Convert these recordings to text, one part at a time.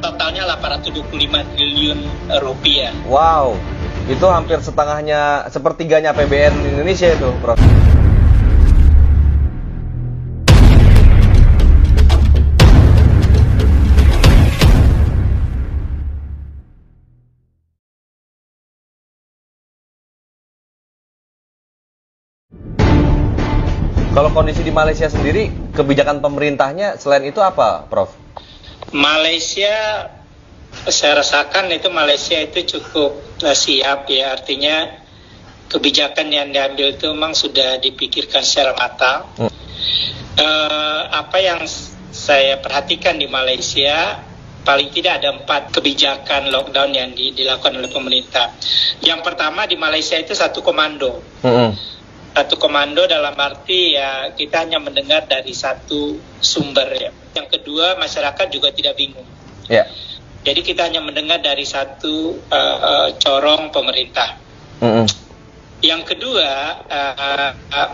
totalnya 825 triliun rupiah. Wow, itu hampir setengahnya, sepertiganya APBN Indonesia itu, Prof. Kalau kondisi di Malaysia sendiri, kebijakan pemerintahnya selain itu apa, Prof? Malaysia, saya rasakan itu Malaysia itu cukup siap ya, artinya kebijakan yang diambil itu memang sudah dipikirkan secara matang. Apa yang saya perhatikan di Malaysia, paling tidak ada 4 kebijakan lockdown yang dilakukan oleh pemerintah. Yang pertama, di Malaysia itu satu komando. Satu komando dalam arti ya kita hanya mendengar dari satu sumber ya. Yang kedua, masyarakat juga tidak bingung. Ya. Jadi kita hanya mendengar dari satu corong pemerintah. Yang kedua,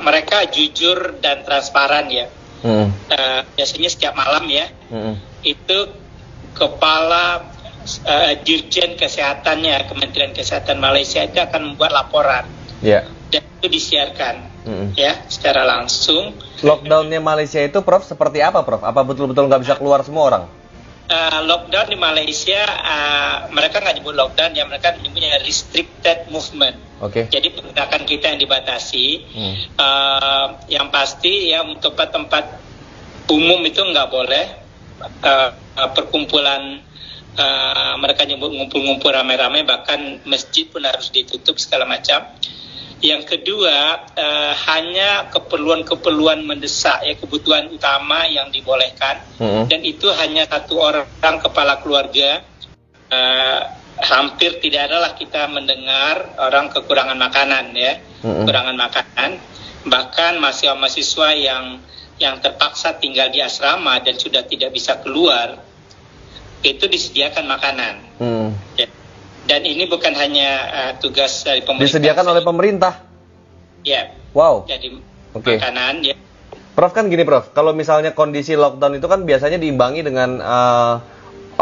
mereka jujur dan transparan ya. Biasanya setiap malam ya, itu kepala Dirjen Kesehatannya, Kementerian Kesehatan Malaysia itu akan membuat laporan. Ya. Dan itu disiarkan ya secara langsung. Lockdownnya Malaysia itu, Prof, seperti apa, Prof? Apa betul-betul nggak bisa keluar semua orang? Lockdown di Malaysia, mereka nggak nyebut lockdown ya, mereka menyebutnya restricted movement. Jadi pergerakan kita yang dibatasi. Yang pasti ya untuk tempat umum itu nggak boleh perkumpulan. Mereka nyebut ngumpul-ngumpul rame-rame, bahkan masjid pun harus ditutup segala macam. Yang kedua, hanya keperluan-keperluan mendesak ya, kebutuhan utama yang dibolehkan, dan itu hanya satu orang kepala keluarga. Hampir tidak adalah kita mendengar orang kekurangan makanan ya, kekurangan makanan. Bahkan mahasiswa yang terpaksa tinggal di asrama dan sudah tidak bisa keluar, itu disediakan makanan. Ya. Dan ini bukan hanya tugas dari pemerintah. Disediakan oleh pemerintah? Ya. Wow. Jadi makanan ya. Prof, kan gini, Prof, kalau misalnya kondisi lockdown itu kan biasanya diimbangi dengan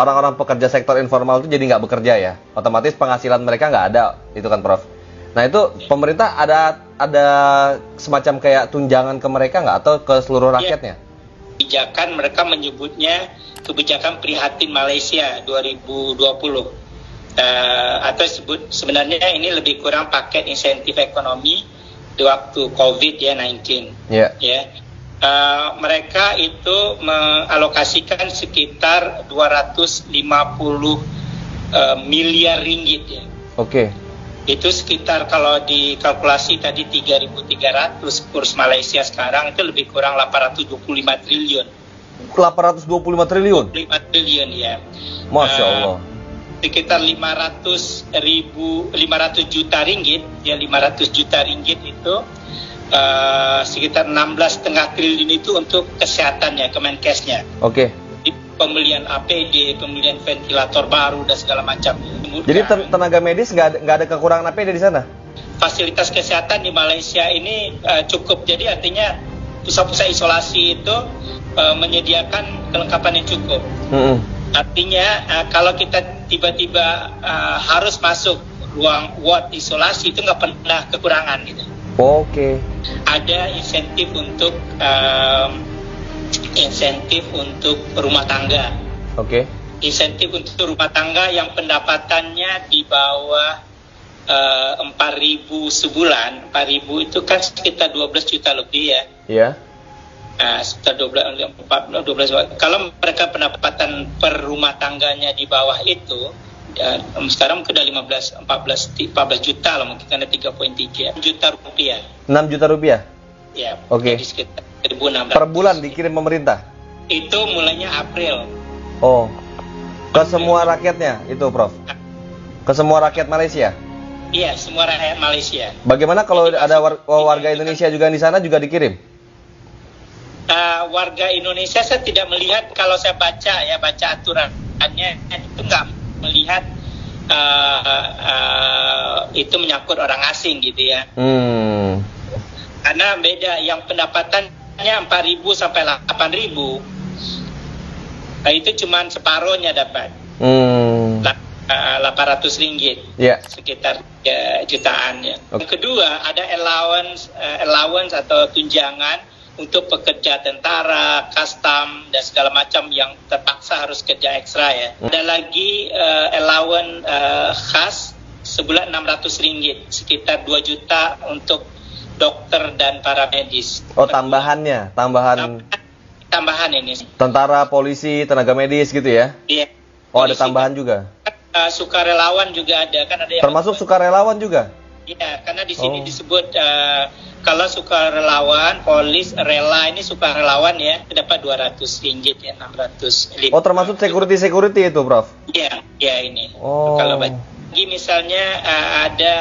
orang-orang pekerja sektor informal itu jadi nggak bekerja ya. Otomatis penghasilan mereka nggak ada, itu kan, Prof. Nah itu pemerintah ada semacam kayak tunjangan ke mereka nggak, atau ke seluruh rakyatnya? Kebijakan mereka menyebutnya kebijakan prihatin Malaysia 2020. Atau sebenarnya ini lebih kurang paket insentif ekonomi di waktu COVID ya, 19. Ya. Mereka itu mengalokasikan sekitar 250 miliar ringgit ya. Itu sekitar, kalau dikalkulasi tadi 3.300 kurs Malaysia sekarang, itu lebih kurang 825 triliun. 825 triliun? 5 triliun ya. Masya Allah. Sekitar 500 juta ringgit ya, 500 juta ringgit itu sekitar 16,5 triliun itu untuk kesehatannya, Kemenkesnya. Pembelian APD, pembelian ventilator baru dan segala macam. Jadi tenaga medis nggak ada kekurangan APD di sana? Fasilitas kesehatan di Malaysia ini cukup. Jadi artinya pusat-pusat isolasi itu menyediakan kelengkapan yang cukup. Artinya kalau kita tiba-tiba harus masuk ruang ward isolasi, itu nggak pernah kekurangan gitu. Ada insentif untuk rumah tangga. Insentif untuk rumah tangga yang pendapatannya di bawah 4.000 sebulan. 4.000 itu kan sekitar 12 juta lebih ya. Iya. Sekitar 12. Kalau mereka pendapatan per rumah tangganya di bawah itu, sekarang mungkin udah 14 juta lah, mungkin karena 3,3 juta rupiah. 6 juta rupiah? Ya. Jadi sekitar 1.600 per bulan dikirim pemerintah? Itu mulainya April. Ke semua rakyatnya itu, Prof? Ke semua rakyat Malaysia? Iya, semua rakyat Malaysia. Bagaimana kalau ada warga Indonesia juga di sana juga dikirim? Warga Indonesia saya tidak melihat, kalau saya baca aturannya itu nggak melihat itu menyangkut orang asing gitu ya. Karena beda, yang pendapatannya 4.000 sampai 8.000, itu cuma separuhnya dapat. 800 ringgit, sekitar 3 jutaan ya. Yang kedua ada allowance atau tunjangan untuk pekerja tentara, custom dan segala macam yang terpaksa harus kerja ekstra ya. Ada lagi allowance khas sebulan 600 ringgit, sekitar 2 juta untuk dokter dan para medis. Oh, tambahan ini. Tentara, polisi, tenaga medis gitu ya? Iya. Oh, ada tambahan juga. Sukarelawan juga ada, kan ada yang termasuk sukarelawan juga? Iya, karena di sini disebut kalau sukarelawan, polis, rela ini sukarelawan ya, dapat 200 ringgit ya, 600. Oh, termasuk security itu, Prof? Iya ini. Oh. Kalau bagi misalnya ada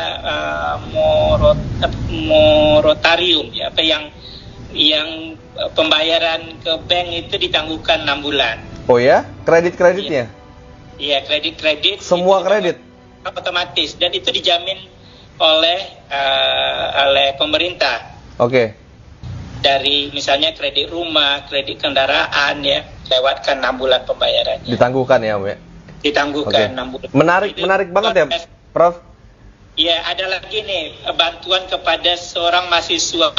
moratorium ya, apa yang pembayaran ke bank itu ditangguhkan 6 bulan. Oh ya? Kreditnya? Iya, kredit. Semua kredit? Otomatis, dan itu dijamin oleh pemerintah. Oke. Dari misalnya kredit rumah, kredit kendaraan ya, lewatkan 6 bulan pembayarannya. Ditangguhkan ya, Om ya? Ditangguhkan 6 bulan. Menarik banget ya, Prof? Iya, ada lagi nih bantuan kepada seorang mahasiswa.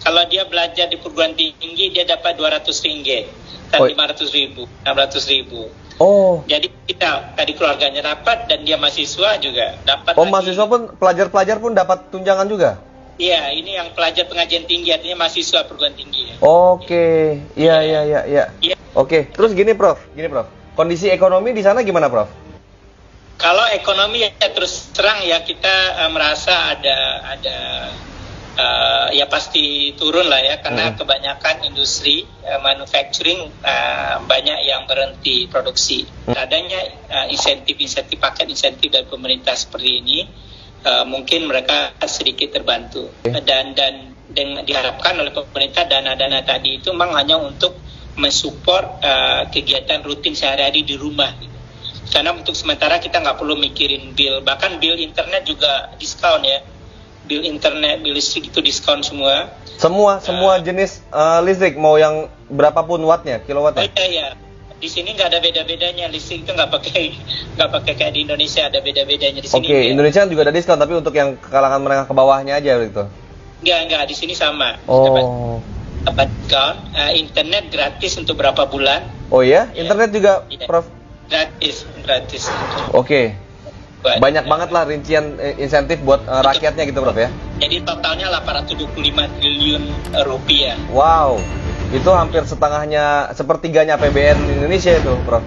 Kalau dia belajar di perguruan tinggi, dia dapat 200 ringgit dan 500 ribu, 600 ribu. Oh. Jadi kita tadi keluarganya dapat dan dia mahasiswa juga dapat. Oh, mahasiswa pun, pelajar pun dapat tunjangan juga? Iya, ini yang pelajar pengajian tinggi, artinya mahasiswa perguruan tinggi. Oke, iya. Oke, terus gini Prof. Kondisi ekonomi di sana gimana, Prof? Kalau ekonomi ya terus terang ya kita merasa ada ya pasti turun lah ya, karena kebanyakan industri manufacturing banyak yang berhenti produksi. Adanya paket insentif dari pemerintah seperti ini, mungkin mereka sedikit terbantu. Dan diharapkan oleh pemerintah dana-dana tadi itu memang hanya untuk mensupport kegiatan rutin sehari-hari di rumah. Karena untuk sementara kita nggak perlu mikirin bill, bahkan bill internet juga diskon ya. Bill internet, bill listrik itu diskon semua. Semua jenis listrik, mau yang berapapun wattnya, kilowattnya? Oh iya. Di sini nggak ada beda-bedanya, listrik itu nggak pakai kayak di Indonesia, ada beda-bedanya di sini. Oke, Indonesia juga ada diskon, tapi untuk yang kalangan menengah ke bawahnya aja gitu. Nggak, di sini sama. Oh. Dapat diskon, internet gratis untuk berapa bulan. Oh ya? Internet juga, Prof? Gratis. Oke. Banyak banget lah rincian insentif buat rakyatnya gitu, Prof ya? Jadi totalnya 825 triliun rupiah. Wow, itu hampir sepertiganya APBN Indonesia itu, Prof.